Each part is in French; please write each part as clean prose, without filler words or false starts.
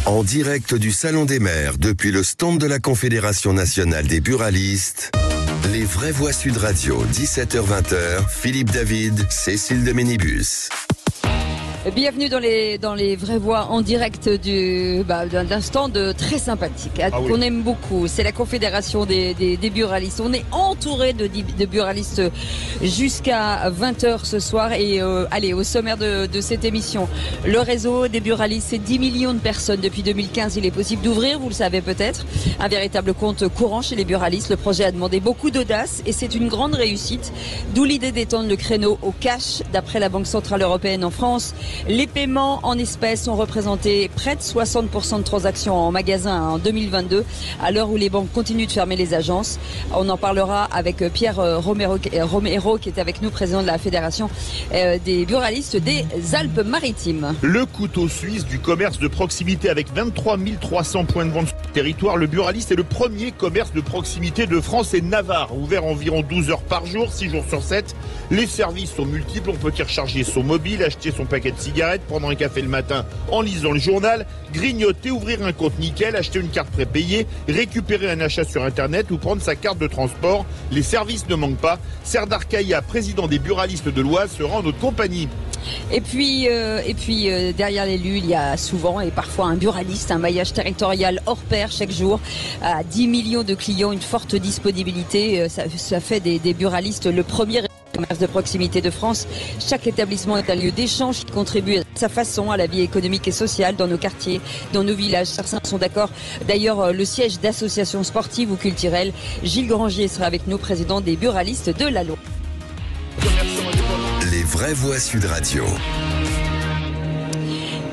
En direct du Salon des maires, depuis le stand de la Confédération nationale des buralistes, les vraies voix Sud Radio, 17h-20h, Philippe David, Cécile de Ménibus. Bienvenue dans les vraies voix en direct d'un stand très sympathique qu'on aime beaucoup. C'est la Confédération des buralistes. On est entouré de buralistes jusqu'à 20h ce soir. Et allez, au sommaire de cette émission, le réseau des buralistes, c'est 10 millions de personnes. Depuis 2015, il est possible d'ouvrir, vous le savez peut-être, un véritable compte courant chez les buralistes. Le projet a demandé beaucoup d'audace et c'est une grande réussite. D'où l'idée d'étendre le créneau au cash. D'après la Banque Centrale Européenne en France, les paiements en espèces ont représenté près de 60% de transactions en magasin en 2022, à l'heure où les banques continuent de fermer les agences. On en parlera avec Pierre Romero qui est avec nous, président de la Fédération des buralistes des Alpes-Maritimes. Le couteau suisse du commerce de proximité avec 23 300 points de vente sur le territoire. Le buraliste est le premier commerce de proximité de France et de Navarre, ouvert environ 12 heures par jour, 6 jours sur 7. Les services sont multiples, on peut y recharger son mobile, acheter son paquet de cigarettes, prendre un café le matin en lisant le journal, grignoter, ouvrir un compte nickel, acheter une carte prépayée, récupérer un achat sur internet ou prendre sa carte de transport. Les services ne manquent pas. Serdar Kaya, président des buralistes de l'Oise, sera en notre compagnie. Et puis derrière l'élu, il y a souvent et parfois un buraliste, un maillage territorial hors pair chaque jour, à 10 millions de clients, une forte disponibilité. Ça fait des buralistes le premier commerce de proximité de France. Chaque établissement est un lieu d'échange qui contribue à sa façon à la vie économique et sociale dans nos quartiers, dans nos villages. Certains sont d'accord. D'ailleurs, le siège d'associations sportives ou culturelles, Gilles Grangier sera avec nous, président des buralistes de la Loire. Les vraies voix Sud Radio.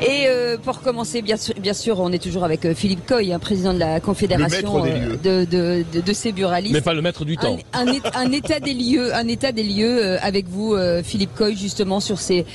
Et pour commencer, bien sûr, on est toujours avec Philippe Coy, président de la Confédération de ces buralistes. Mais pas le maître du temps. Un état des lieux avec vous, Philippe Coy, justement sur ces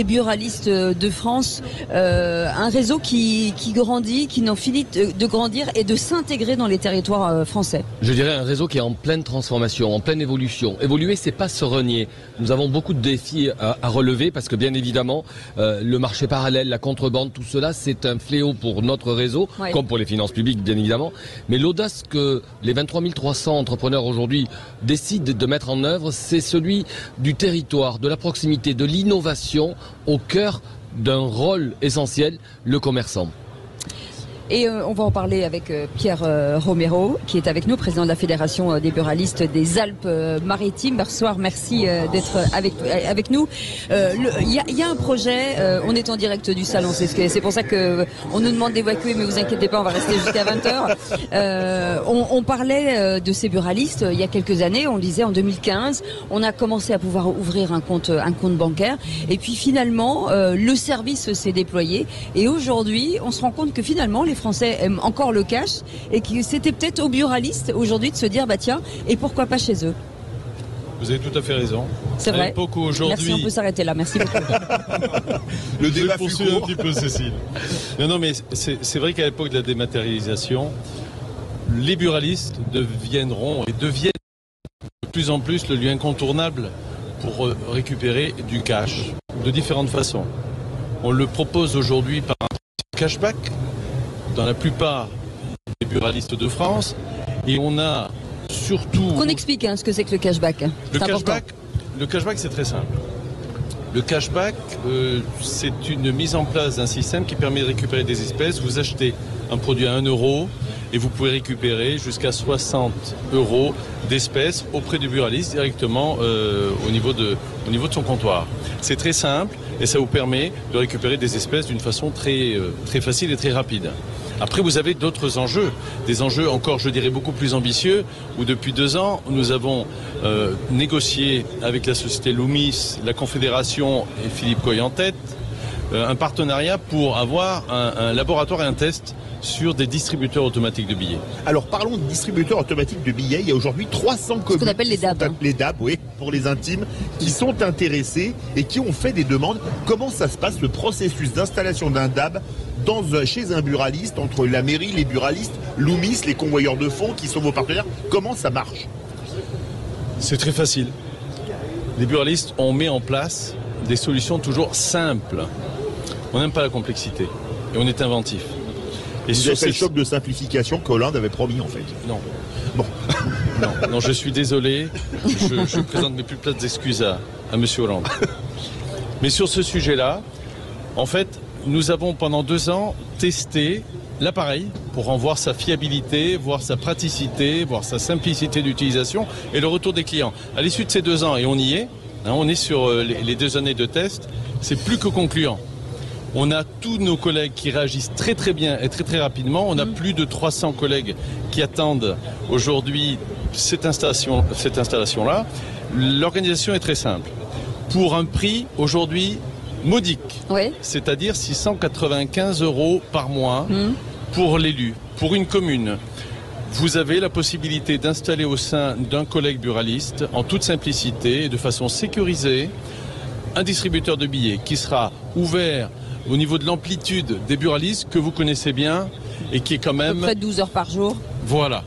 buralistes de France. Un réseau qui grandit, qui n'en finit de grandir et de s'intégrer dans les territoires français. Je dirais un réseau qui est en pleine transformation, en pleine évolution. Évoluer, c'est pas se renier. Nous avons beaucoup de défis à relever parce que bien évidemment, le marché parallèle, la contrebande, tout cela, c'est un fléau pour notre réseau, comme pour les finances publiques, bien évidemment. Mais l'audace que les 23 300 entrepreneurs aujourd'hui décident de mettre en œuvre, c'est celui du territoire, de la proximité, de l'innovation au cœur d'un rôle essentiel, le commerçant. Et on va en parler avec Pierre Romero, qui est avec nous, président de la Fédération des buralistes des Alpes-Maritimes. Bonsoir, merci d'être avec nous. Il y a un projet, on est en direct du salon, c'est pour ça que on nous demande d'évacuer, mais vous inquiétez pas, on va rester jusqu'à 20h. On parlait de ces buralistes il y a quelques années, on disait en 2015, on a commencé à pouvoir ouvrir un compte bancaire, et puis finalement, le service s'est déployé, et aujourd'hui, on se rend compte que finalement, les Français aiment encore le cash et que c'était peut-être aux buralistes aujourd'hui de se dire bah tiens, et pourquoi pas chez eux. Vous avez tout à fait raison. C'est vrai. Merci, on peut s'arrêter là. Merci beaucoup. Le débat poursuit un petit peu, Cécile. Non, mais c'est vrai qu'à l'époque de la dématérialisation, les buralistes deviennent de plus en plus le lieu incontournable pour récupérer du cash de différentes façons. On le propose aujourd'hui par un cashback dans la plupart des buralistes de France, et on a surtout... Qu'on explique ce que c'est que le cashback. Le cashback, c'est très simple. Le cashback, c'est une mise en place d'un système qui permet de récupérer des espèces. Vous achetez un produit à 1 € et vous pouvez récupérer jusqu'à 60 € d'espèces auprès du buraliste directement au niveau de son comptoir. C'est très simple et ça vous permet de récupérer des espèces d'une façon très facile et très rapide. Après, vous avez d'autres enjeux, des enjeux encore, je dirais, beaucoup plus ambitieux, où depuis 2 ans, nous avons négocié avec la société Loomis, la Confédération et Philippe Coy en tête, un partenariat pour avoir un laboratoire et un test sur des distributeurs automatiques de billets. Alors parlons de distributeurs automatiques de billets. Il y a aujourd'hui 300 communes. Ce qu'on appelle les DAB. Les DAB, oui, pour les intimes, qui sont intéressés et qui ont fait des demandes. Comment ça se passe, le processus d'installation d'un DAB chez un buraliste, entre la mairie, les buralistes, Loomis, les convoyeurs de fonds qui sont vos partenaires? Comment ça marche? C'est très facile. Les buralistes, on met en place des solutions toujours simples. On n'aime pas la complexité et on est inventif. Et vous avez fait le choc de simplification qu'Hollande avait promis en fait. Non. Bon. Non, je suis désolé. Je présente mes plus plates excuses à M. Hollande. Mais sur ce sujet-là, en fait, nous avons pendant 2 ans testé l'appareil pour en voir sa fiabilité, voir sa praticité, voir sa simplicité d'utilisation et le retour des clients. À l'issue de ces 2 ans, et on y est, on est sur les 2 années de test, c'est plus que concluant. On a tous nos collègues qui réagissent très très bien et très très rapidement. On a plus de 300 collègues qui attendent aujourd'hui cette installation-là. L'organisation est très simple. Pour un prix aujourd'hui modique, Oui. c'est-à-dire 695 € par mois pour l'élu, pour une commune. Vous avez la possibilité d'installer au sein d'un collègue buraliste, en toute simplicité et de façon sécurisée, un distributeur de billets qui sera ouvert au niveau de l'amplitude des buralistes que vous connaissez bien et qui est quand même... À peu près 12 heures par jour. Voilà.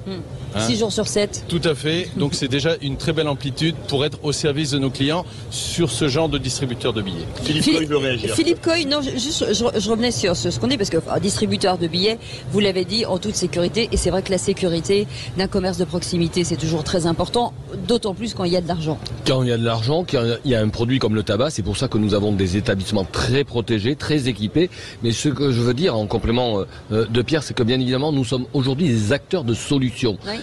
6 jours sur 7. Tout à fait. Donc c'est déjà une très belle amplitude pour être au service de nos clients sur ce genre de distributeur de billets. Philippe Coy veut réagir. Philippe Coy, non, je revenais sur ce qu'on dit, parce que distributeur de billets, vous l'avez dit, en toute sécurité, et c'est vrai que la sécurité d'un commerce de proximité, c'est toujours très important, d'autant plus quand il y a de l'argent. Quand il y a de l'argent, quand il y a un produit comme le tabac, c'est pour ça que nous avons des établissements très protégés, très équipés. Mais ce que je veux dire en complément de Pierre, c'est que bien évidemment, nous sommes aujourd'hui des acteurs de solutions. Oui.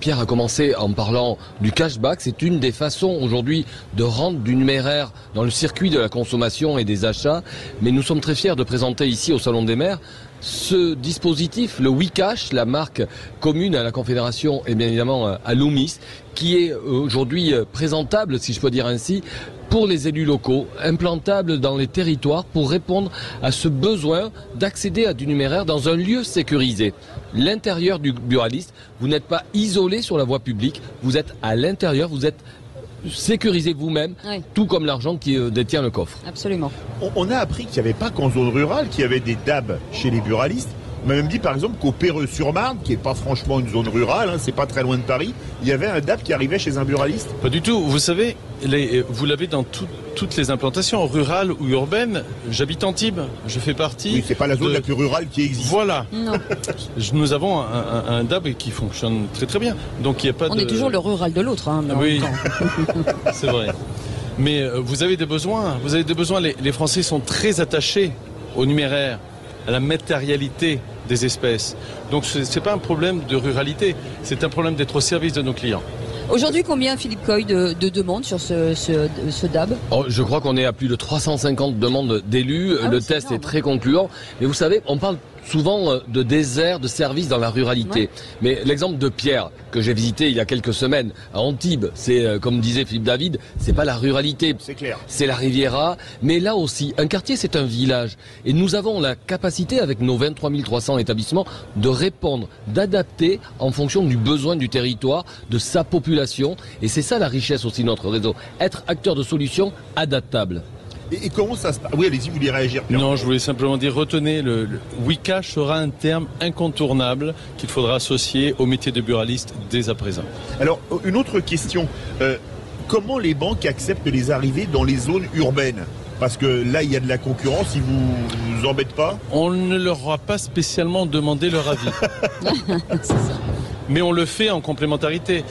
Pierre a commencé en parlant du cashback. C'est une des façons aujourd'hui de rendre du numéraire dans le circuit de la consommation et des achats. Mais nous sommes très fiers de présenter ici au Salon des maires ce dispositif, le WeCash, la marque commune à la Confédération et bien évidemment à Loomis, qui est aujourd'hui présentable, si je peux dire ainsi, pour les élus locaux, implantable dans les territoires pour répondre à ce besoin d'accéder à du numéraire dans un lieu sécurisé. L'intérieur du buraliste, vous n'êtes pas isolé sur la voie publique, vous êtes à l'intérieur, vous êtes sécurisé vous-même, Oui. tout comme l'argent qui détient le coffre. Absolument. On a appris qu'il n'y avait pas qu'en zone rurale qu'il y avait des DAB chez les buralistes. On m'a même dit par exemple qu'au Perreux-sur-Marne, qui n'est pas franchement une zone rurale, c'est pas très loin de Paris, il y avait un DAB qui arrivait chez un buraliste. Pas du tout. Vous savez, vous l'avez dans toutes les implantations, rurales ou urbaines. J'habite Antibes, je fais partie... Oui, c'est pas la zone la plus rurale qui existe. Voilà. Non. Nous avons un DAB qui fonctionne très très bien. Donc il n'y a pas On est toujours le rural de l'autre. Hein, mais en Oui, même temps. c'est vrai. Mais vous avez des besoins. Vous avez des besoins. Les Français sont très attachés au numéraire, à la matérialité des espèces. Donc ce n'est pas un problème de ruralité, c'est un problème d'être au service de nos clients. Aujourd'hui, combien, Philippe Coy, de demandes sur ce DAB? Je crois qu'on est à plus de 350 demandes d'élus. Ah le oui, c'est test énorme. est très concluant. Mais vous savez, on parle souvent de désert de services dans la ruralité. Ouais. Mais l'exemple de Pierre, que j'ai visité il y a quelques semaines à Antibes, c'est, comme disait Philippe David, c'est pas la ruralité. C'est clair. C'est la Riviera. Mais là aussi, un quartier, c'est un village. Et nous avons la capacité, avec nos 23 300 établissements, de répondre, d'adapter en fonction du besoin du territoire, de sa population. Et c'est ça la richesse aussi de notre réseau. Être acteur de solutions adaptables. Et comment ça se passe? Oui, allez-y, vous voulez réagir, Pierre? Non, je voulais simplement dire, retenez, le WeCash sera un terme incontournable qu'il faudra associer au métier de buraliste dès à présent. Alors, une autre question. Comment les banques acceptent les arrivées dans les zones urbaines? Parce que là, il y a de la concurrence, ils vous embêtent pas? On ne leur a pas spécialement demandé leur avis. C'est ça. Mais on le fait en complémentarité.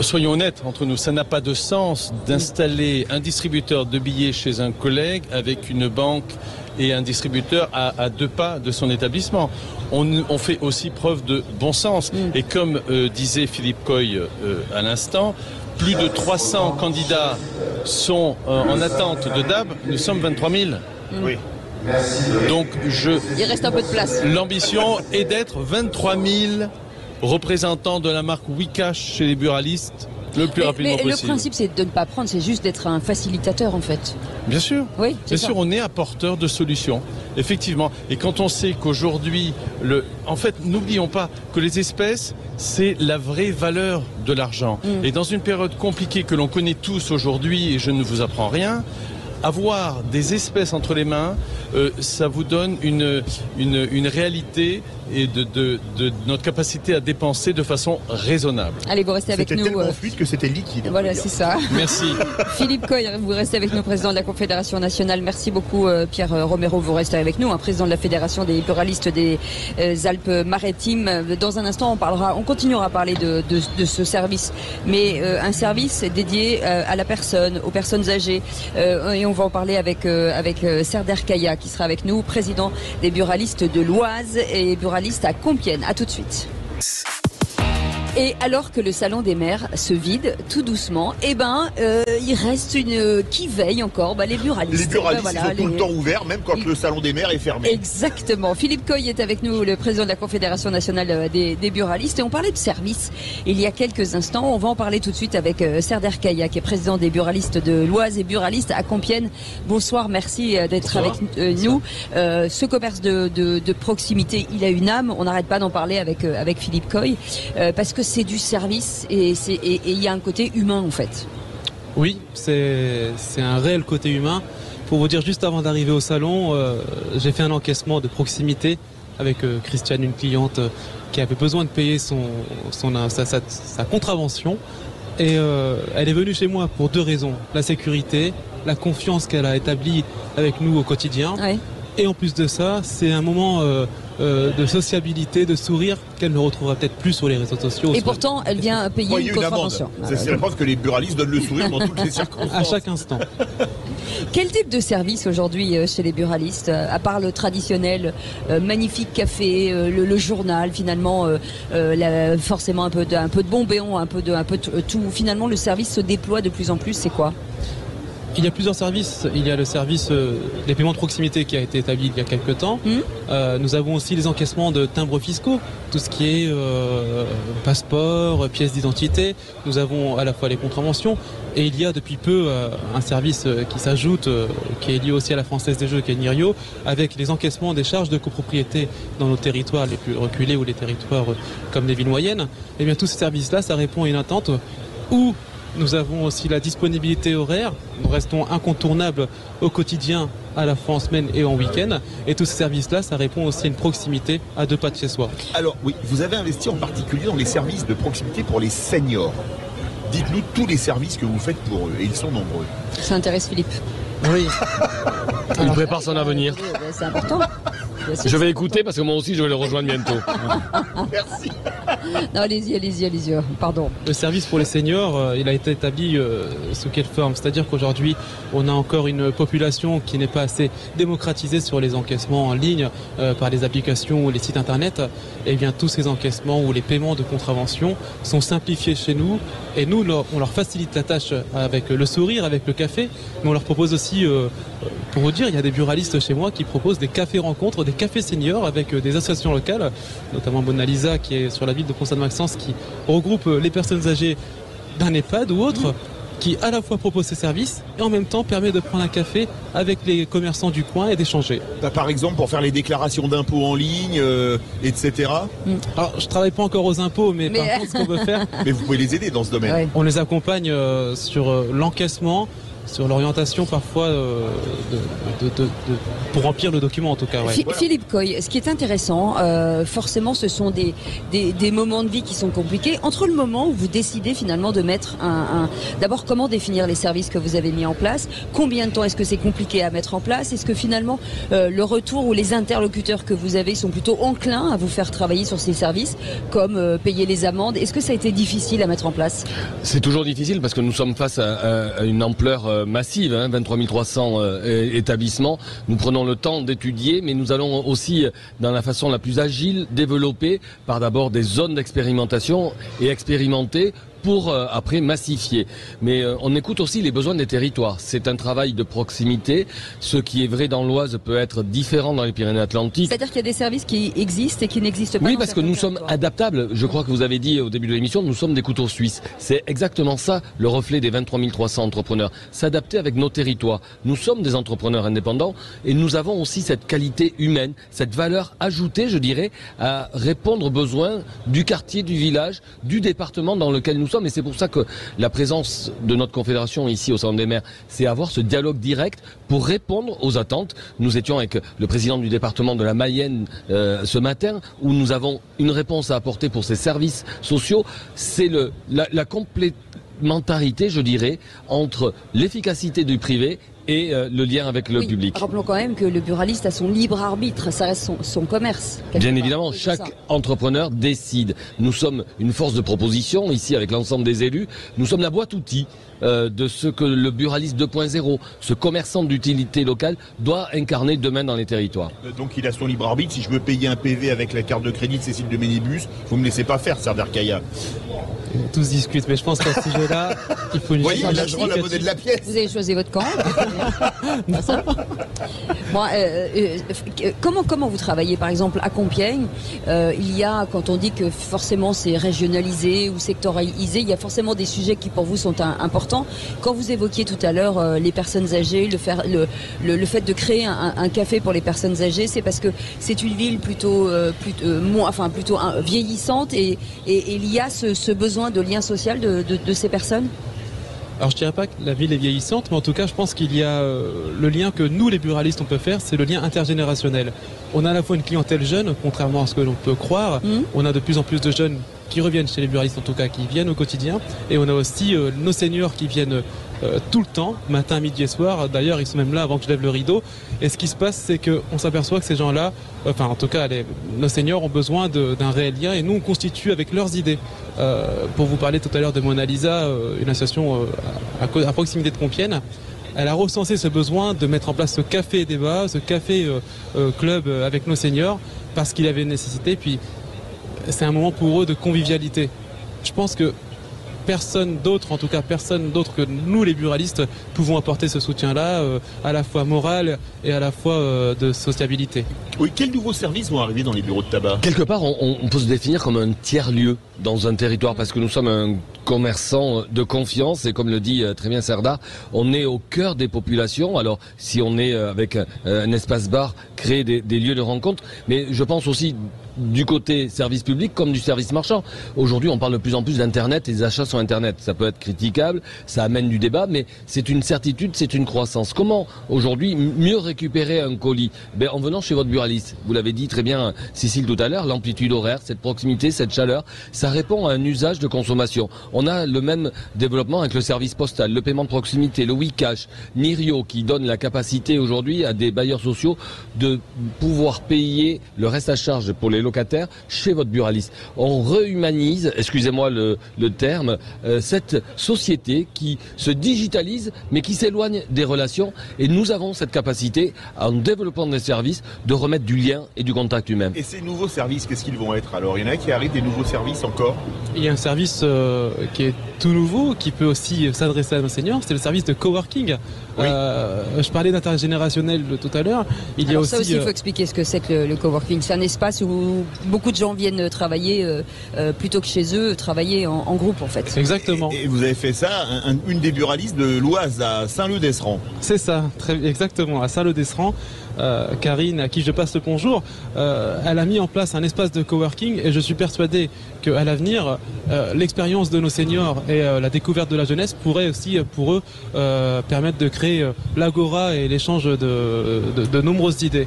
Soyons honnêtes entre nous, ça n'a pas de sens d'installer un distributeur de billets chez un collègue avec une banque et un distributeur à 2 pas de son établissement. On fait aussi preuve de bon sens. Et comme disait Philippe Coy à l'instant, plus de 300 candidats sont en attente de DAB, nous sommes 23 000. Oui. Donc Il reste un peu de place. l'ambition est d'être 23 000 représentants de la marque WeCash chez les buralistes le plus rapidement mais le possible. principe, c'est de ne pas prendre, c'est juste d'être un facilitateur, en fait. Bien sûr. Oui, c'est Bien ça. sûr, on est apporteur de solutions, effectivement. Et quand on sait qu'aujourd'hui, en fait, n'oublions pas que les espèces, c'est la vraie valeur de l'argent. Et dans une période compliquée que l'on connaît tous aujourd'hui, et je ne vous apprends rien, avoir des espèces entre les mains, ça vous donne une réalité et de notre capacité à dépenser de façon raisonnable. Allez, vous restez avec nous. C'était tellement fluide que c'était liquide. Voilà, c'est ça. Merci. Philippe Coy, vous restez avec nous, président de la Confédération nationale. Merci beaucoup, Pierre Romero, vous restez avec nous, président de la Fédération des buralistes des Alpes-Maritimes. Dans un instant, on continuera à parler de ce service, mais un service dédié à la personne, aux personnes âgées. Et on va en parler avec Serder Kaya, qui sera avec nous, président des buralistes de l'Oise et buraliste à Compiègne. À tout de suite. Et alors que le salon des maires se vide tout doucement, il reste qui veille encore, les buralistes. Les buralistes, ils sont tout le temps ouverts, même quand le salon des maires est fermé. Exactement. Philippe Coy est avec nous, le président de la Confédération nationale des buralistes. Et on parlait de service il y a quelques instants. On va en parler tout de suite avec Serder Kaya, qui est président des buralistes de l'Oise et buraliste à Compiègne. Bonsoir, merci d'être avec nous. Ce commerce de proximité, il a une âme. On n'arrête pas d'en parler avec Philippe Coy, parce que c'est du service et il y a un côté humain en fait. Oui, c'est un réel côté humain. Pour vous dire, juste avant d'arriver au salon, j'ai fait un encaissement de proximité avec Christiane, une cliente qui avait besoin de payer sa contravention. Et elle est venue chez moi pour 2 raisons. La sécurité, la confiance qu'elle a établie avec nous au quotidien. Ouais. Et en plus de ça, c'est un moment de sociabilité, de sourire qu'elle ne retrouvera peut-être plus sur les réseaux sociaux. Et pourtant, elle vient payer une contravention. C'est la preuve que les buralistes donnent le sourire dans toutes les circonstances. À chaque instant. Quel type de service aujourd'hui chez les buralistes, à part le traditionnel magnifique café, le journal, finalement, forcément un peu de bombéon, un peu de tout. Finalement, le service se déploie de plus en plus. C'est quoi ? Il y a plusieurs services. Il y a le service des paiements de proximité qui a été établi il y a quelques temps. Nous avons aussi les encaissements de timbres fiscaux, tout ce qui est passeport, pièces d'identité. Nous avons à la fois les contraventions et il y a depuis peu un service qui s'ajoute, qui est lié aussi à la Française des Jeux, qui est Nirio, avec les encaissements des charges de copropriété dans nos territoires les plus reculés ou les territoires comme les villes moyennes. Et bien tous ces services-là, ça répond à une attente où nous avons aussi la disponibilité horaire. Nous restons incontournables au quotidien, à la fois en semaine et en week-end. Et tous ces services-là, ça répond aussi à une proximité à 2 pas de chez soi. Alors oui, vous avez investi en particulier dans les services de proximité pour les seniors. Dites-nous tous les services que vous faites pour eux, et ils sont nombreux. Ça intéresse Philippe. Oui. Il prépare son avenir. C'est important. Je vais écouter parce que moi aussi je vais le rejoindre bientôt. Merci. Non, allez-y. Pardon. Le service pour les seniors, il a été établi sous quelle forme ? C'est-à-dire qu'aujourd'hui, on a encore une population qui n'est pas assez démocratisée sur les encaissements en ligne par les applications ou les sites internet. Et bien tous ces encaissements ou les paiements de contravention sont simplifiés chez nous. Et nous, on leur facilite la tâche avec le sourire, avec le café. Mais on leur propose aussi, pour vous dire, il y a des buralistes chez moi qui proposent des cafés rencontres, des cafés seniors avec des associations locales, notamment Mona Lisa qui est sur la ville de Constance-Maxence, qui regroupe les personnes âgées d'un EHPAD ou autre, qui à la fois propose ses services et en même temps permet de prendre un café avec les commerçants du coin et d'échanger. Par exemple pour faire les déclarations d'impôts en ligne, etc. Alors je travaille pas encore aux impôts, mais par contre ce qu'on peut faire... Mais vous pouvez les aider dans ce domaine. Ouais. On les accompagne sur l'encaissement, sur l'orientation parfois pour remplir le document en tout cas. Ouais. Philippe Coy, ce qui est intéressant, forcément ce sont des moments de vie qui sont compliqués. Entre le moment où vous décidez finalement de mettre d'abord comment définir les services que vous avez mis en place, combien de temps est-ce que c'est compliqué à mettre en place, est-ce que finalement le retour ou les interlocuteurs que vous avez sont plutôt enclins à vous faire travailler sur ces services, comme payer les amendes, est-ce que ça a été difficile à mettre en place ? C'est toujours difficile parce que nous sommes face à une ampleur massive, 23 300 établissements. Nous prenons le temps d'étudier, mais nous allons aussi, dans la façon la plus agile, développer par d'abord des zones d'expérimentation et expérimenter pour après massifier. Mais on écoute aussi les besoins des territoires. C'est un travail de proximité. Ce qui est vrai dans l'Oise peut être différent dans les Pyrénées-Atlantiques. C'est-à-dire qu'il y a des services qui existent et qui n'existent pas. Oui, parce que nous sommes adaptables. Je crois que vous avez dit au début de l'émission, nous sommes des couteaux suisses. C'est exactement ça, le reflet des 23 300 entrepreneurs. S'adapter avec nos territoires. Nous sommes des entrepreneurs indépendants et nous avons aussi cette qualité humaine, cette valeur ajoutée, je dirais, à répondre aux besoins du quartier, du village, du département dans lequel nous sommes, et c'est pour ça que la présence de notre confédération ici au Salon des maires, c'est avoir ce dialogue direct pour répondre aux attentes. Nous étions avec le président du département de la Mayenne ce matin, où nous avons une réponse à apporter pour ces services sociaux. C'est la complémentarité, je dirais, entre l'efficacité du privé et le lien avec le public. Rappelons quand même que le buraliste a son libre arbitre, ça reste son commerce. Bien évidemment, chaque entrepreneur décide. Nous sommes une force de proposition ici avec l'ensemble des élus. Nous sommes la boîte outils de ce que le buraliste 2.0, ce commerçant d'utilité locale, doit incarner demain dans les territoires. Donc il a son libre arbitre. Si je veux payer un PV avec la carte de crédit de Cécile de Ménibus, vous me laissez pas faire, Serdar Kaya. Tous discutent, mais je pense qu'à ce sujet-là, il faut une voyez, la monnaie de la pièce. Vous avez choisi votre camp. Bon, comment vous travaillez, par exemple, à Compiègne? Il y a, quand on dit que forcément c'est régionalisé ou sectorialisé, il y a forcément des sujets qui pour vous sont importants. Quand vous évoquiez tout à l'heure les personnes âgées, le fait de créer un café pour les personnes âgées, c'est parce que c'est une ville plutôt vieillissante et il y a ce besoin de lien social de ces personnes? Alors je dirais pas que la ville est vieillissante, mais en tout cas je pense qu'il y a le lien que nous les buralistes on peut faire, c'est le lien intergénérationnel. On a à la fois une clientèle jeune, contrairement à ce que l'on peut croire, on a de plus en plus de jeunes qui reviennent chez les buralistes, en tout cas qui viennent au quotidien, et on a aussi nos seniors qui viennent tout le temps, matin, midi et soir. D'ailleurs ils sont même là avant que je lève le rideau, et ce qui se passe c'est qu'on s'aperçoit que ces gens-là, enfin en tout cas nos seniors ont besoin d'un réel lien, et nous on constitue avec leurs idées. Pour vous parler tout à l'heure de Mona Lisa, une association à proximité de Compiègne, elle a recensé ce besoin de mettre en place ce café débat, ce café club avec nos seniors, parce qu'il avait une nécessité, puis c'est un moment pour eux de convivialité. Je pense que personne d'autre que nous les buralistes pouvons apporter ce soutien-là, à la fois moral et à la fois de sociabilité. Oui, quels nouveaux services vont arriver dans les bureaux de tabac? Quelque part, on peut se définir comme un tiers-lieu dans un territoire, parce que nous sommes un commerçant de confiance, et comme le dit très bien Serdar, on est au cœur des populations. Alors si on est avec un espace bar, créer des lieux de rencontre, mais je pense aussi du côté service public comme du service marchand. Aujourd'hui, on parle de plus en plus d'Internet, et des achats sur Internet. Ça peut être critiquable, ça amène du débat, mais c'est une certitude, c'est une croissance. Comment aujourd'hui mieux récupérer un colis? En venant chez votre buraliste. Vous l'avez dit très bien, Cécile, tout à l'heure, l'amplitude horaire, cette proximité, cette chaleur, ça répond à un usage de consommation. On a le même développement avec le service postal, le paiement de proximité, le WeCash, Nirio, qui donne la capacité aujourd'hui à des bailleurs sociaux de pouvoir payer le reste à charge pour les locataires chez votre buraliste. On rehumanise, excusez-moi le terme, cette société qui se digitalise mais qui s'éloigne des relations, et nous avons cette capacité, en développant des services, de remettre du lien et du contact humain. Et ces nouveaux services, qu'est-ce qu'ils vont être alors? Il y en a qui arrivent, des nouveaux services encore? Il y a un service qui est tout nouveau, qui peut aussi s'adresser à nos seniors, c'est le service de coworking. Oui. Je parlais d'intergénérationnel tout à l'heure. Il y a aussi, il faut expliquer ce que c'est que le coworking. C'est un espace où beaucoup de gens viennent travailler plutôt que chez eux, travailler en groupe en fait. Exactement. Et vous avez fait ça, une des buralistes de l'Oise à Saint-Leu-d'Esserand. C'est ça, exactement, à Saint-Leu-d'Esserand. Karine, à qui je passe le bonjour, elle a mis en place un espace de coworking, et je suis persuadé qu'à l'avenir, l'expérience de nos seniors et la découverte de la jeunesse pourrait aussi, pour eux, permettre de créer l'agora et l'échange de nombreuses idées.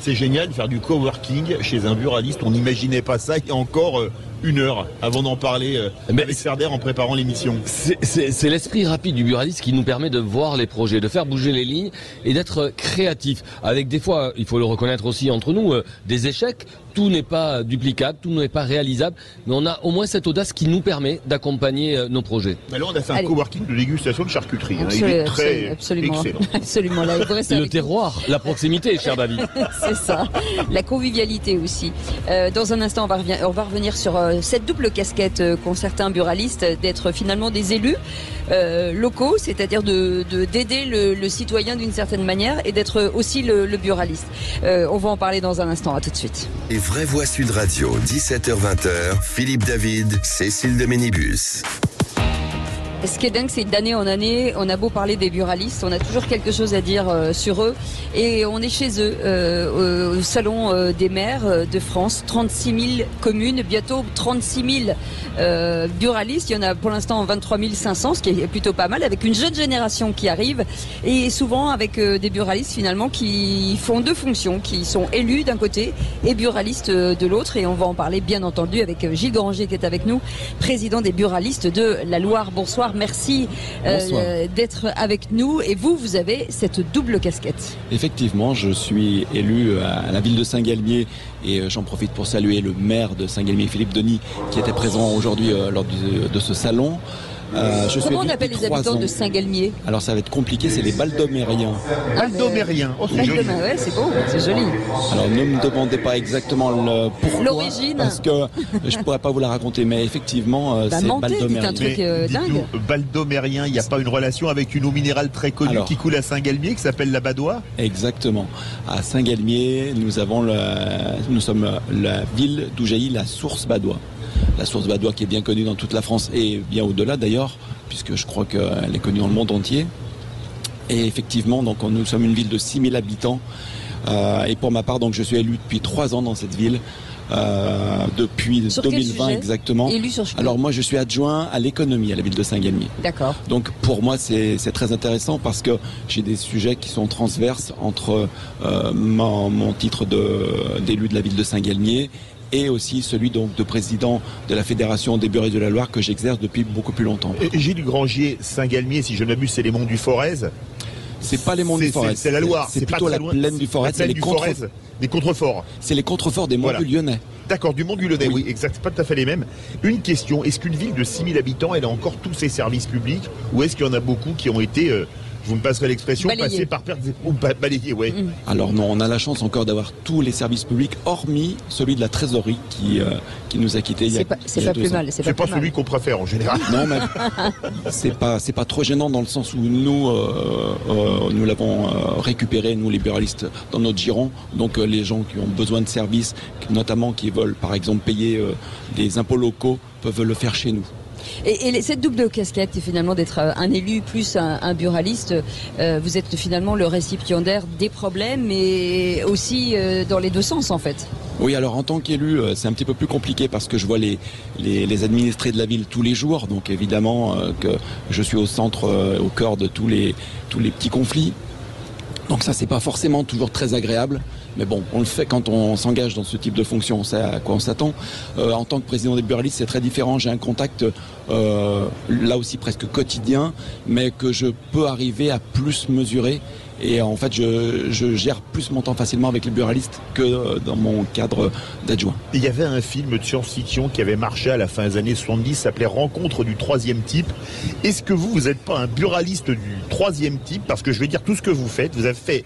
C'est génial de faire du coworking chez un buraliste. On n'imaginait pas ça il y a encore une heure avant d'en parler avec Serdar en préparant l'émission. C'est l'esprit rapide du buraliste qui nous permet de voir les projets, de faire bouger les lignes et d'être créatif. Avec des fois, il faut le reconnaître aussi entre nous, des échecs. Tout n'est pas duplicable, tout n'est pas réalisable, mais on a au moins cette audace qui nous permet d'accompagner nos projets. Alors on a fait un coworking de dégustation de charcuterie. Il est très excellent. Absolument. Là, le terroir, la proximité, cher David. C'est ça. La convivialité aussi. Dans un instant, on va revenir sur cette double casquette qu'ont certains buralistes, d'être finalement des élus locaux, c'est-à-dire d'aider le citoyen d'une certaine manière, et d'être aussi le buraliste. On va en parler dans un instant. À tout de suite. Les vraies voix Sud Radio, 17h-20h, Philippe David, Cécile de Ménibus. Ce qui est dingue, c'est que d'année en année, on a beau parler des buralistes, on a toujours quelque chose à dire sur eux. Et on est chez eux, au Salon des maires de France. 36 000 communes, bientôt 36 000 buralistes. Il y en a pour l'instant 23 500, ce qui est plutôt pas mal, avec une jeune génération qui arrive. Et souvent avec des buralistes finalement qui font deux fonctions, qui sont élus d'un côté et buralistes de l'autre. Et on va en parler bien entendu avec Gilles Granger qui est avec nous, président des buralistes de la Loire. Bonsoir. Merci d'être avec nous. Et vous avez cette double casquette. Effectivement, je suis élu à la ville de Saint-Galmier et j'en profite pour saluer le maire de Saint-Galmier, Philippe Denis, qui était présent aujourd'hui lors de ce salon. Comment on appelle les habitants de Saint-Galmier? Alors ça va être compliqué, c'est les Baldomériens. Baldomériens, c'est joli. Ouais, c'est beau, c'est joli. Alors ne me demandez pas exactement pourquoi, l'origine, parce que je pourrais pas vous la raconter, mais effectivement c'est Baldomérien. Un truc dingue. Baldomérien, il n'y a pas une relation avec une eau minérale très connue qui coule à Saint-Galmier qui s'appelle la Badoie? Exactement. À Saint-Galmier, nous sommes la ville d'où jaillit la source Badoie. La source Badoie qui est bien connue dans toute la France et bien au-delà d'ailleurs, puisque je crois qu'elle est connue dans le monde entier. Et effectivement, donc nous sommes une ville de 6 000 habitants. Et pour ma part, donc je suis élu depuis 3 ans dans cette ville. Depuis 2020 exactement. Élu sur Alors moi je suis adjoint à l'économie à la ville de Saint-Galmier. D'accord. Donc pour moi c'est très intéressant parce que j'ai des sujets qui sont transverses entre mon titre d'élu de la ville de Saint-Galmier et aussi celui donc de président de la Fédération des buralistes de la Loire que j'exerce depuis beaucoup plus longtemps. Gilles Granger, Saint-Galmier, si je ne m'abuse, c'est les monts du Forez. C'est pas les monts du Forez. C'est la Loire. C'est plutôt la plaine du Forez. C'est des contreforts. C'est les contreforts des monts du Lyonnais. D'accord, du Mont du Lyonnais, oui, exact. C'est pas tout à fait les mêmes. Une question, est-ce qu'une ville de 6 000 habitants, elle a encore tous ses services publics ou est-ce qu'il y en a beaucoup qui ont été, vous me passerez l'expression, passés par perte ou balayés, ouais. Alors non, on a la chance encore d'avoir tous les services publics, hormis celui de la trésorerie qui nous a quittés il y a 2 ans. C'est pas plus mal. C'est pas celui qu'on préfère en général. Non, mais c'est pas trop gênant dans le sens où nous l'avons récupéré, nous les buralistes, dans notre giron. Donc les gens qui ont besoin de services, notamment qui veulent par exemple payer des impôts locaux, peuvent le faire chez nous. Et cette double casquette, finalement, d'être un élu plus un buraliste, vous êtes finalement le récipiendaire des problèmes, mais aussi dans les deux sens, en fait. Oui, alors en tant qu'élu, c'est un petit peu plus compliqué parce que je vois les administrés de la ville tous les jours. Donc évidemment que je suis au centre, au cœur de tous les petits conflits. Donc ça, c'est pas forcément toujours très agréable. Mais bon, on le fait quand on s'engage dans ce type de fonction, on sait à quoi on s'attend. En tant que président des buralistes, c'est très différent. J'ai un contact là aussi presque quotidien, mais que je peux arriver à plus mesurer. Et en fait, je gère plus mon temps facilement avec les buralistes que dans mon cadre d'adjoint. Il y avait un film de science-fiction qui avait marché à la fin des années 70, s'appelait Rencontre du troisième type. Est-ce que vous n'êtes pas un buraliste du troisième type? Parce que je vais dire tout ce que vous faites. Vous avez fait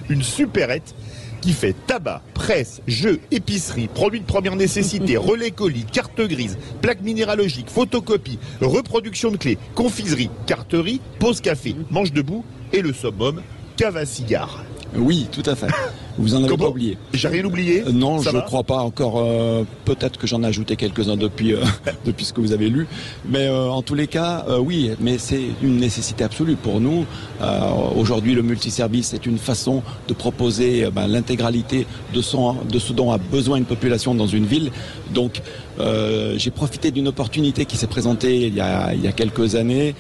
une supérette qui fait tabac, presse, jeux, épicerie, produits de première nécessité, relais colis, carte grise, plaques minéralogiques, photocopie, reproduction de clés, confiserie, carterie, pause café, manche debout et le summum, cave à cigares. Oui, tout à fait. Vous en avez pas oublié. J'ai rien oublié? Non, je ne crois pas encore. Peut-être que j'en ai ajouté quelques-uns depuis ce que vous avez lu. Mais en tous les cas, oui, mais c'est une nécessité absolue pour nous. Aujourd'hui, le multiservice est une façon de proposer l'intégralité de ce dont a besoin une population dans une ville. Donc, j'ai profité d'une opportunité qui s'est présentée il y a quelques années.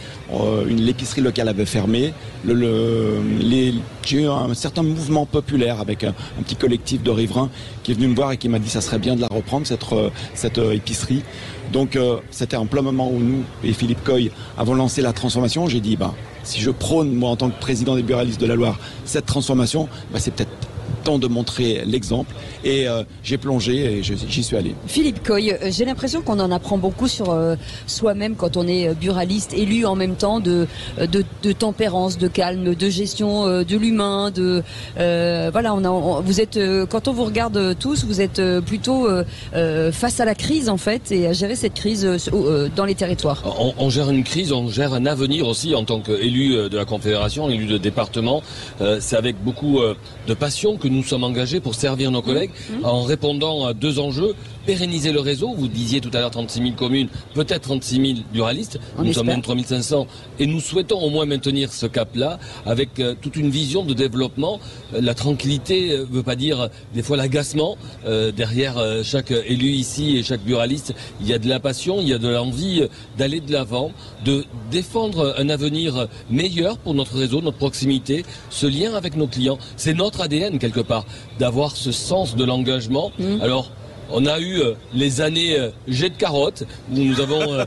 L'épicerie locale avait fermé. J'ai eu un certain mouvement populaire avec un petit collectif de riverains qui est venu me voir et qui m'a dit ça serait bien de la reprendre cette épicerie. Donc c'était un plein moment où nous et Philippe Coy avons lancé la transformation. J'ai dit si je prône moi en tant que président des buralistes de la Loire cette transformation, c'est peut-être temps de montrer l'exemple et j'ai plongé et j'y suis allé. Philippe Coy, j'ai l'impression qu'on en apprend beaucoup sur soi-même quand on est buraliste, élu en même temps de tempérance, de calme, de gestion de l'humain, voilà, vous êtes quand on vous regarde tous, vous êtes plutôt face à la crise en fait et à gérer cette crise dans les territoires. On gère une crise, on gère un avenir aussi en tant qu'élu de la Confédération, élu de département. C'est avec beaucoup de passion que nous sommes engagés pour servir nos collègues en répondant à 2 enjeux. Pérenniser le réseau, vous disiez tout à l'heure 36 000 communes, peut-être 36 000 buralistes, nous sommes 23 500 et nous souhaitons au moins maintenir ce cap-là avec toute une vision de développement. La tranquillité ne veut pas dire des fois l'agacement. Derrière chaque élu ici et chaque buraliste, il y a de la passion, il y a de l'envie d'aller de l'avant, de défendre un avenir meilleur pour notre réseau, notre proximité, ce lien avec nos clients. C'est notre ADN quelque part, d'avoir ce sens de l'engagement. Alors, on a eu les années jet de carottes, où nous avons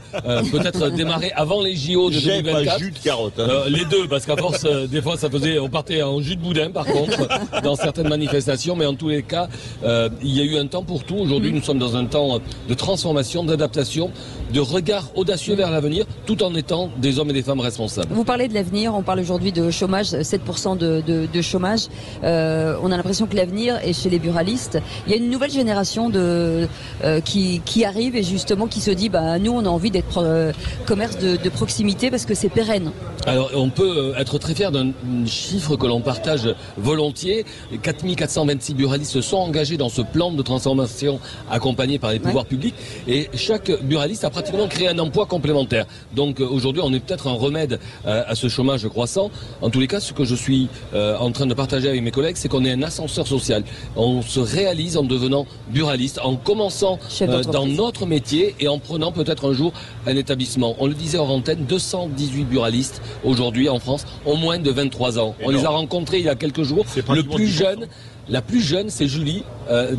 peut-être démarré avant les JO de 2024. Pas jus de carotte. Les deux, parce qu'à force, des fois, on partait en jus de boudin, par contre, dans certaines manifestations. Mais en tous les cas, il y a eu un temps pour tout. Aujourd'hui, nous sommes dans un temps de transformation, d'adaptation, de regard audacieux vers l'avenir, tout en étant des hommes et des femmes responsables. Vous parlez de l'avenir, on parle aujourd'hui de chômage, 7% de chômage. On a l'impression que l'avenir est chez les buralistes. Il y a une nouvelle génération qui arrive et justement qui se dit nous on a envie d'être commerce de proximité parce que c'est pérenne. Alors on peut être très fier d'un chiffre que l'on partage volontiers. 4426 buralistes sont engagés dans ce plan de transformation accompagné par les pouvoirs publics et chaque buraliste a pratiquement créé un emploi complémentaire. Donc aujourd'hui on est peut-être un remède à ce chômage croissant. En tous les cas, ce que je suis en train de partager avec mes collègues, c'est qu'on est un ascenseur social. On se réalise en devenant buraliste, en commençant dans notre métier et en prenant peut-être un jour un établissement. On le disait hors antenne, 218 buralistes aujourd'hui en France ont moins de 23 ans. On les a rencontrés il y a quelques jours. La plus jeune, c'est Julie,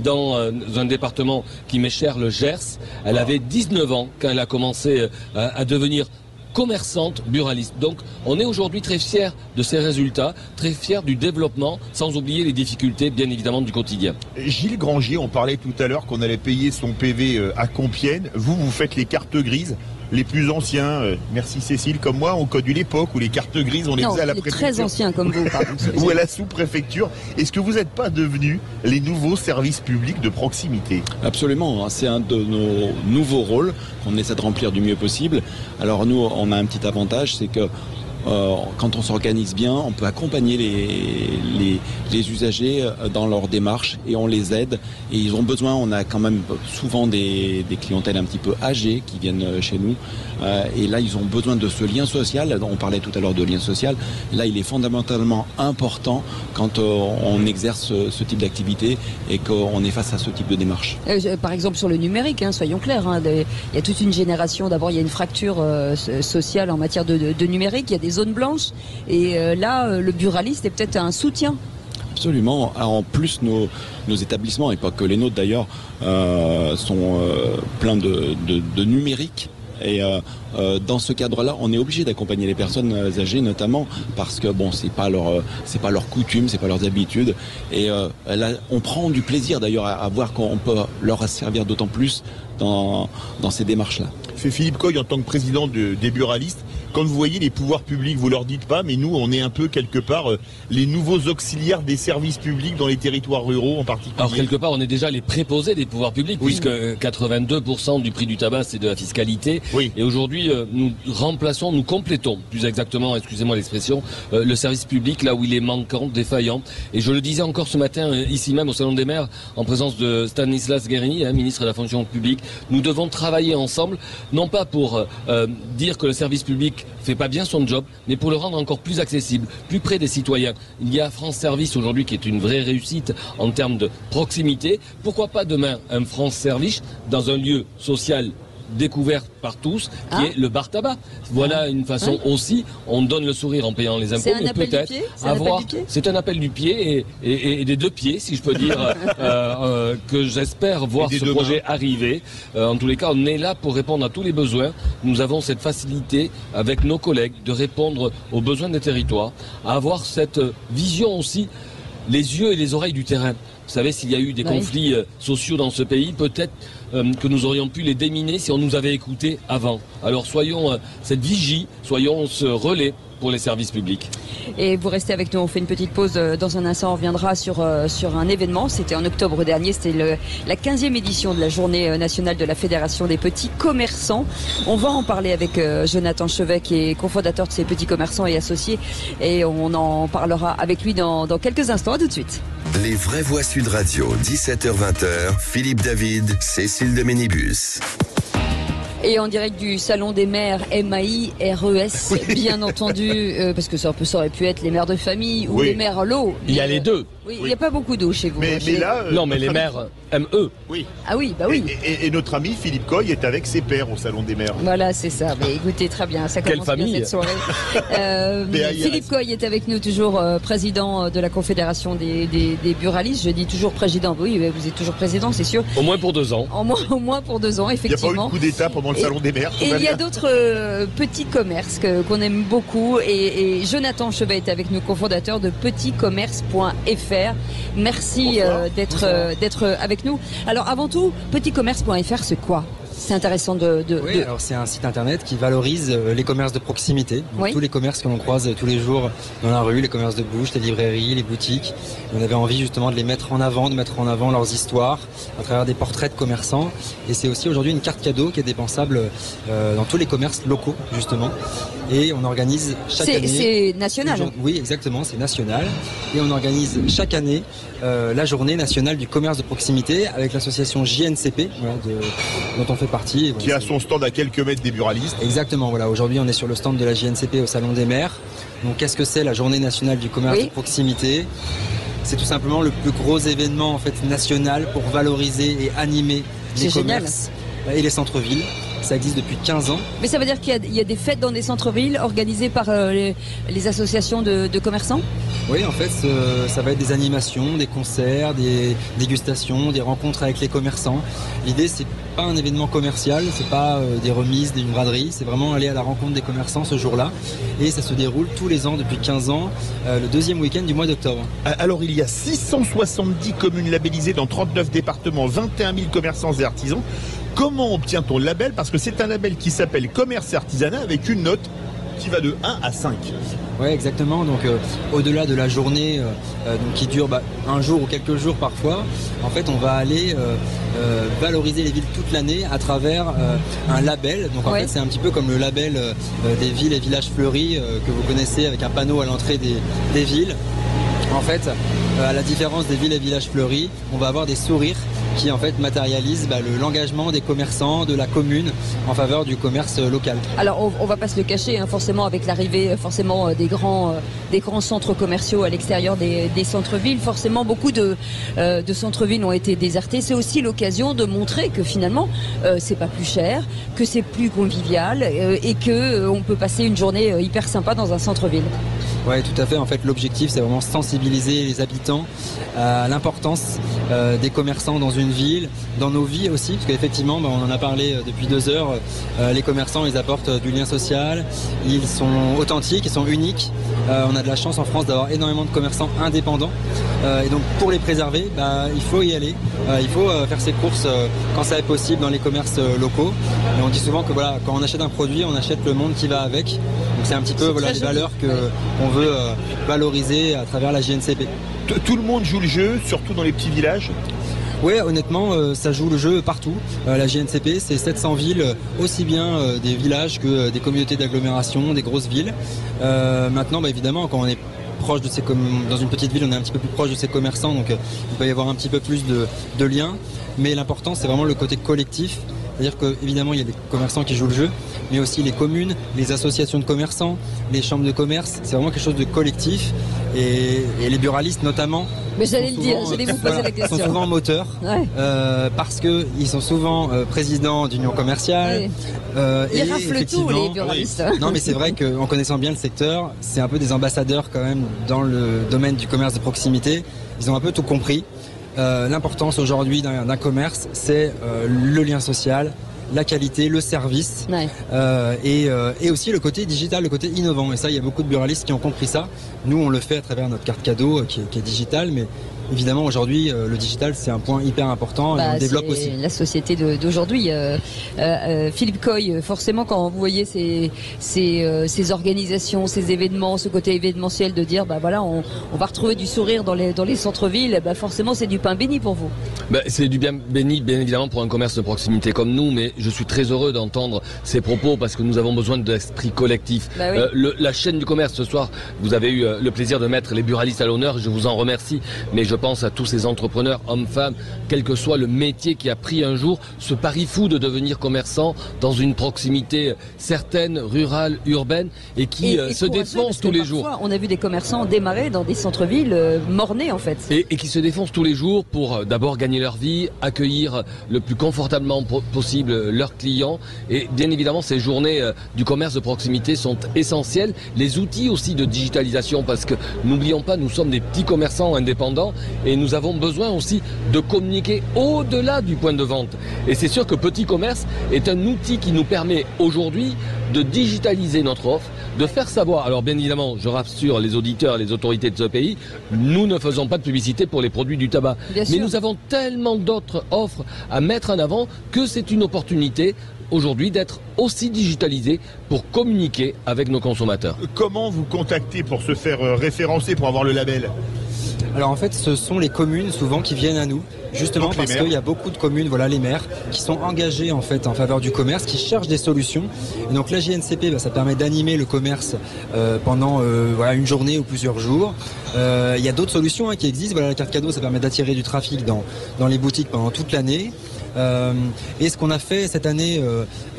dans un département qui m'est cher, le Gers. Elle avait 19 ans quand elle a commencé à devenir commerçante, buraliste. Donc on est aujourd'hui très fiers de ces résultats, très fiers du développement, sans oublier les difficultés bien évidemment du quotidien. Gilles Grangier, on parlait tout à l'heure qu'on allait payer son PV à Compiègne. Vous faites les cartes grises. Les plus anciens, merci Cécile, comme moi, ont connu l'époque où les cartes grises, on les faisait à la préfecture. Très anciens comme vous, pardon. Ou à la sous-préfecture. Est-ce que vous n'êtes pas devenus les nouveaux services publics de proximité? Absolument, c'est un de nos nouveaux rôles qu'on essaie de remplir du mieux possible. Alors nous, on a un petit avantage, c'est que quand on s'organise bien, on peut accompagner les usagers dans leur démarche et on les aide. Et ils ont besoin, on a quand même souvent des clientèles un petit peu âgées qui viennent chez nous. Et là, ils ont besoin de ce lien social. On parlait tout à l'heure de lien social. Là, il est fondamentalement important quand on exerce ce type d'activité et qu'on est face à ce type de démarche. Par exemple, sur le numérique, soyons clairs, il y a toute une génération. D'abord, il y a une fracture sociale en matière de numérique. Il y a des zones blanches. Et là, le buraliste est peut-être un soutien. Absolument. En plus, nos établissements, et pas que les nôtres d'ailleurs, sont pleins de numérique. Et dans ce cadre-là, on est obligé d'accompagner les personnes âgées, notamment parce que c'est pas leur coutume, c'est pas leurs habitudes. Et là, on prend du plaisir d'ailleurs à voir qu'on peut leur servir d'autant plus dans ces démarches-là. C'est Philippe Coy, en tant que président des buralistes. Quand vous voyez les pouvoirs publics, vous leur dites pas, mais nous, on est un peu quelque part les nouveaux auxiliaires des services publics dans les territoires ruraux en particulier. Alors quelque part, on est déjà les préposés des pouvoirs publics, puisque 82% du prix du tabac, c'est de la fiscalité. Oui. Et aujourd'hui, nous remplaçons, nous complétons, plus exactement, excusez-moi l'expression, le service public là où il est manquant, défaillant. Et je le disais encore ce matin, ici même au Salon des maires, en présence de Stanislas Guerini, ministre de la fonction publique. Nous devons travailler ensemble, non pas pour dire que le service public fait pas bien son job, mais pour le rendre encore plus accessible, plus près des citoyens. Il y a France Service aujourd'hui qui est une vraie réussite en termes de proximité. Pourquoi pas demain un France Service dans un lieu social découvert par tous, qui est le bar tabac. Voilà une façon aussi, on donne le sourire en payant les impôts, mais peut-être avoir... C'est un appel du pied et des deux pieds, si je peux dire, que j'espère voir ce projet arriver. En tous les cas, on est là pour répondre à tous les besoins. Nous avons cette facilité avec nos collègues de répondre aux besoins des territoires, à avoir cette vision aussi, les yeux et les oreilles du terrain. Vous savez, s'il y a eu des conflits sociaux dans ce pays, peut-être que nous aurions pu les déminer si on nous avait écoutés avant. Alors soyons cette vigie, soyons ce relais pour les services publics. Et vous restez avec nous, on fait une petite pause. Dans un instant, on reviendra sur un événement. C'était en octobre dernier, c'était la 15e édition de la journée nationale de la Fédération des petits commerçants. On va en parler avec Jonathan Chevet, qui est cofondateur de ces petits commerçants et associés. Et on en parlera avec lui dans quelques instants. À tout de suite. Les vraies voix Sud Radio, 17h-20h, Philippe David, Cécile de Ménibus. Et en direct du Salon des maires, MAIRES, bien entendu, parce que ça aurait pu être les mères de famille ou les mères l'eau. Il y a les deux. Oui, il n'y a pas beaucoup d'eau chez vous. Mais là... non, mais les maires ME. Oui. Ah oui, bah oui. Et notre ami Philippe Coy est avec ses pairs au Salon des maires. Voilà, c'est ça. Mais écoutez, très bien. Ça commence bien cette soirée. Philippe Coy est avec nous, toujours président de la Confédération des buralistes. Je dis toujours président. Oui, vous êtes toujours président, c'est sûr. Au moins pour 2 ans. Au moins pour 2 ans, effectivement. Il n'y a pas eu de coup d'État pendant le Salon des maires. Et il y a d'autres petits commerces qu'on aime beaucoup. Et Jonathan Chevet est avec nous, cofondateur de petitcommerce.fr. Merci d'être avec nous. Alors avant tout, petitcommerce.fr, c'est quoi ? C'est intéressant Oui, alors c'est un site internet qui valorise les commerces de proximité, donc tous les commerces que l'on croise tous les jours dans la rue, les commerces de bouche, les librairies, les boutiques. Et on avait envie justement de les mettre en avant, de mettre en avant leurs histoires à travers des portraits de commerçants. Et c'est aussi aujourd'hui une carte cadeau qui est dépensable dans tous les commerces locaux justement. Et on organise chaque année... C'est national. Oui, exactement, c'est national. Et on organise chaque année la journée nationale du commerce de proximité avec l'association JNCP, dont on fait partie. Qui a son stand à quelques mètres des buralistes. Exactement, voilà. Aujourd'hui, on est sur le stand de la JNCP au Salon des maires. Donc, qu'est-ce que c'est la journée nationale du commerce de proximité ? C'est tout simplement le plus gros événement en fait national pour valoriser et animer les commerces et les centres-villes. Ça existe depuis 15 ans. Mais ça veut dire qu'il y a des fêtes dans des centres-villes organisées par les associations de commerçants ? Oui, en fait, ça va être des animations, des concerts, des dégustations, des rencontres avec les commerçants. L'idée, c'est pas un événement commercial, c'est pas des remises, une braderie, c'est vraiment aller à la rencontre des commerçants ce jour-là. Et ça se déroule tous les ans depuis 15 ans, le deuxième week-end du mois d'octobre. Alors, il y a 670 communes labellisées dans 39 départements, 21 000 commerçants et artisans. Comment obtient-on le label ? Parce que c'est un label qui s'appelle commerce et artisanat avec une note qui va de 1 à 5. Oui, exactement. Donc, au-delà de la journée qui dure un jour ou quelques jours parfois, en fait, on va aller valoriser les villes toute l'année à travers un label. Donc, en fait, c'est un petit peu comme le label des villes et villages fleuris que vous connaissez avec un panneau à l'entrée des villes. En fait, à la différence des villes et villages fleuris, on va avoir des sourires qui en fait matérialise l'engagement des commerçants, de la commune en faveur du commerce local. Alors on va pas se le cacher, forcément avec l'arrivée des grands centres commerciaux à l'extérieur des centres-villes, forcément beaucoup de centres-villes ont été désertés. C'est aussi l'occasion de montrer que finalement c'est pas plus cher, que c'est plus convivial et que on peut passer une journée hyper sympa dans un centre-ville. Oui, tout à fait. En fait, l'objectif, c'est vraiment sensibiliser les habitants à l'importance des commerçants dans une ville, dans nos vies aussi, parce qu'effectivement, on en a parlé depuis 2 heures, les commerçants, ils apportent du lien social, ils sont authentiques, ils sont uniques. On a de la chance en France d'avoir énormément de commerçants indépendants. Et donc, pour les préserver, il faut y aller. Il faut faire ses courses quand ça est possible dans les commerces locaux. Et on dit souvent que quand on achète un produit, on achète le monde qui va avec. Donc, c'est un petit peu les valeurs qu'on veut valoriser à travers la JNCP. Tout le monde joue le jeu, surtout dans les petits villages ? Oui, honnêtement, ça joue le jeu partout. La JNCP, c'est 700 villes, aussi bien des villages que des communautés d'agglomération, des grosses villes. Maintenant, évidemment, quand on est proche de dans une petite ville, on est un petit peu plus proche de ses commerçants, donc il peut y avoir un petit peu plus de liens. Mais l'important, c'est vraiment le côté collectif. C'est-à-dire qu'évidemment, il y a des commerçants qui jouent le jeu, mais aussi les communes, les associations de commerçants, les chambres de commerce. C'est vraiment quelque chose de collectif. Et les buralistes, notamment, mais j'allais le dire, j'allais vous poser la question. Sont souvent moteurs, parce qu'ils sont souvent présidents d'unions commerciales. Ils raflent tout, les buralistes. Non, mais c'est vrai qu'en connaissant bien le secteur, c'est un peu des ambassadeurs quand même dans le domaine du commerce de proximité. Ils ont un peu tout compris. L'importance aujourd'hui d'un commerce, c'est le lien social, la qualité, le service et aussi le côté digital, le côté innovant. Et ça, il y a beaucoup de buralistes qui ont compris ça. Nous, on le fait à travers notre carte cadeau qui est digitale, mais évidemment, aujourd'hui, le digital, c'est un point hyper important et on le développe aussi. La société d'aujourd'hui. Philippe Coy, forcément, quand vous voyez ces organisations, ces événements, ce côté événementiel de dire, on va retrouver du sourire dans les centres-villes, forcément, c'est du pain béni pour vous. C'est du bien béni, bien évidemment, pour un commerce de proximité comme nous, mais je suis très heureux d'entendre ces propos parce que nous avons besoin d'esprit collectif. La chaîne du commerce, ce soir, vous avez eu le plaisir de mettre les buralistes à l'honneur, je vous en remercie, mais je je pense à tous ces entrepreneurs, hommes, femmes, quel que soit le métier qui a pris un jour ce pari fou de devenir commerçant dans une proximité certaine, rurale, urbaine et qui se défoncent tous les jours. On a vu des commerçants démarrer dans des centres-villes mornés en fait. Et qui se défoncent tous les jours pour d'abord gagner leur vie, accueillir le plus confortablement possible leurs clients. Et bien évidemment, ces journées du commerce de proximité sont essentielles. Les outils aussi de digitalisation, parce que n'oublions pas, nous sommes des petits commerçants indépendants et nous avons besoin aussi de communiquer au-delà du point de vente. Et c'est sûr que Petit Commerce est un outil qui nous permet aujourd'hui de digitaliser notre offre, de faire savoir. Alors bien évidemment, je rassure les auditeurs et les autorités de ce pays, nous ne faisons pas de publicité pour les produits du tabac. Mais nous avons tellement d'autres offres à mettre en avant que c'est une opportunité aujourd'hui d'être aussi digitalisé pour communiquer avec nos consommateurs. Comment vous contactez pour se faire référencer, pour avoir le label ? Alors en fait, ce sont les communes souvent qui viennent à nous, justement parce qu'il y a beaucoup de communes, voilà les maires, qui sont engagés en fait en faveur du commerce, qui cherchent des solutions. Et donc la JNCP, ça permet d'animer le commerce pendant une journée ou plusieurs jours. Il y a d'autres solutions qui existent. Voilà, la carte cadeau, ça permet d'attirer du trafic dans les boutiques pendant toute l'année. Et ce qu'on a fait cette année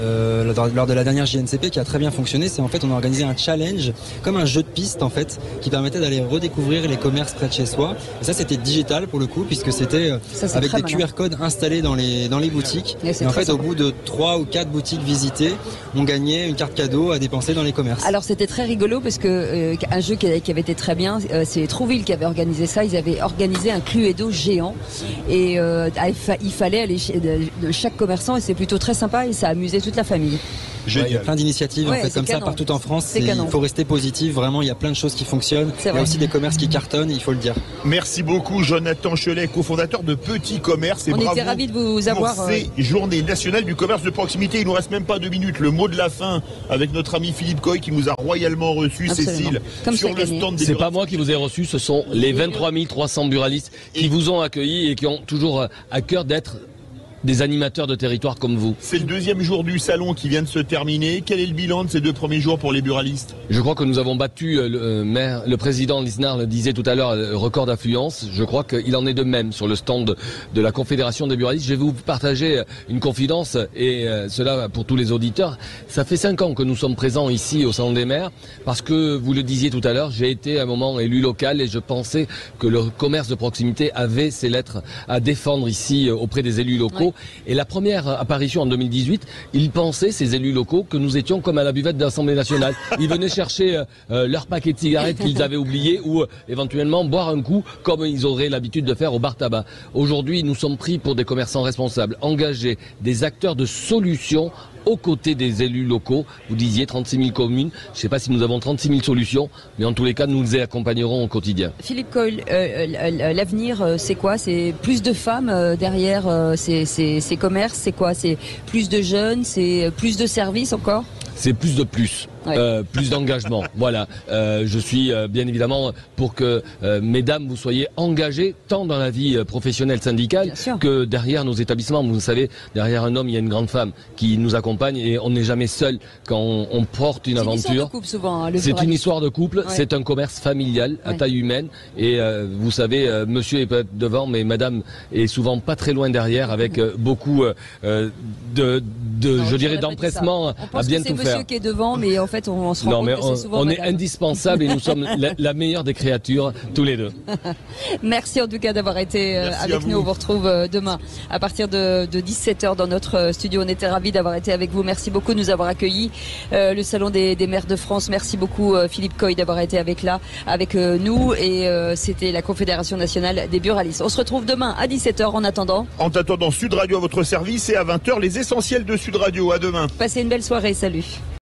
lors de la dernière JNCP qui a très bien fonctionné, c'est en fait on a organisé un challenge comme un jeu de piste en fait qui permettait d'aller redécouvrir les commerces près de chez soi. Et ça c'était digital pour le coup puisque c'était avec des QR codes installés dans les boutiques. Et en fait au bout de 3 ou 4 boutiques visitées, on gagnait une carte cadeau à dépenser dans les commerces. Alors c'était très rigolo parce que un jeu qui avait été très bien, c'est Trouville qui avait organisé ça. Ils avaient organisé un Cluedo géant et il fallait aller de chaque commerçant et c'est plutôt très sympa et ça a amusé toute la famille. Il y a plein d'initiatives en fait, comme ça partout en France. Il faut rester positif, vraiment il y a plein de choses qui fonctionnent. Il y a aussi des commerces qui cartonnent, il faut le dire. Merci beaucoup Jonathan Chelet, cofondateur de Petit Commerce. Et on était ravis de vous avoir. Ces journées nationales du commerce de proximité. Il nous reste même pas 2 minutes. Le mot de la fin avec notre ami Philippe Coy qui nous a royalement reçus. Cécile, sur le stand des... C'est pas moi qui vous ai reçu, ce sont les 23 300 buralistes qui vous ont accueillis et qui ont toujours à cœur d'être des animateurs de territoire comme vous. C'est le 2e jour du salon qui vient de se terminer. Quel est le bilan de ces 2 premiers jours pour les buralistes ? Je crois que nous avons battu le président Lisnard le disait tout à l'heure, le record d'affluence. Je crois qu'il en est de même sur le stand de la Confédération des buralistes. Je vais vous partager une confidence et cela pour tous les auditeurs. Ça fait 5 ans que nous sommes présents ici au Salon des maires parce que vous le disiez tout à l'heure, j'ai été à un moment élu local et je pensais que le commerce de proximité avait ses lettres à défendre ici auprès des élus locaux. Et la première apparition en 2018, ils pensaient, ces élus locaux, que nous étions comme à la buvette de l'Assemblée nationale. Ils venaient chercher leur paquet de cigarettes qu'ils avaient oublié ou éventuellement boire un coup comme ils auraient l'habitude de faire au bar tabac. Aujourd'hui, nous sommes pris pour des commerçants responsables, engagés, des acteurs de solutions aux côtés des élus locaux. Vous disiez 36 000 communes. Je ne sais pas si nous avons 36 000 solutions, mais en tous les cas, nous les accompagnerons au quotidien. Philippe Coy, l'avenir, c'est quoi ? C'est plus de femmes derrière ces commerces ? C'est quoi ? C'est plus de jeunes ? C'est plus de services encore ? C'est plus de plus. Plus d'engagement. Voilà. Je suis bien évidemment pour que mesdames vous soyez engagées tant dans la vie professionnelle syndicale que derrière nos établissements. Vous savez, derrière un homme il y a une grande femme qui nous accompagne et on n'est jamais seul quand on porte une aventure. C'est une histoire de couple souvent. C'est une histoire de couple. C'est un commerce familial à taille humaine et vous savez, monsieur est peut-être devant, mais madame est souvent pas très loin derrière avec beaucoup je dirais d'empressement à bien tout faire. C'est monsieur qui est devant, mais en fait on se rend compte que c'est souvent on est indispensable et nous sommes la meilleure des créatures tous les deux. Merci en tout cas d'avoir été avec nous. On vous retrouve demain à partir de 17h dans notre studio. On était ravis d'avoir été avec vous. Merci beaucoup de nous avoir accueillis. Le Salon des maires de France. Merci beaucoup Philippe Coy d'avoir été avec nous et c'était la Confédération nationale des buralistes. On se retrouve demain à 17h en attendant. En attendant, Sud Radio à votre service et à 20h les essentiels de Sud Radio. À demain. Passez une belle soirée. Salut.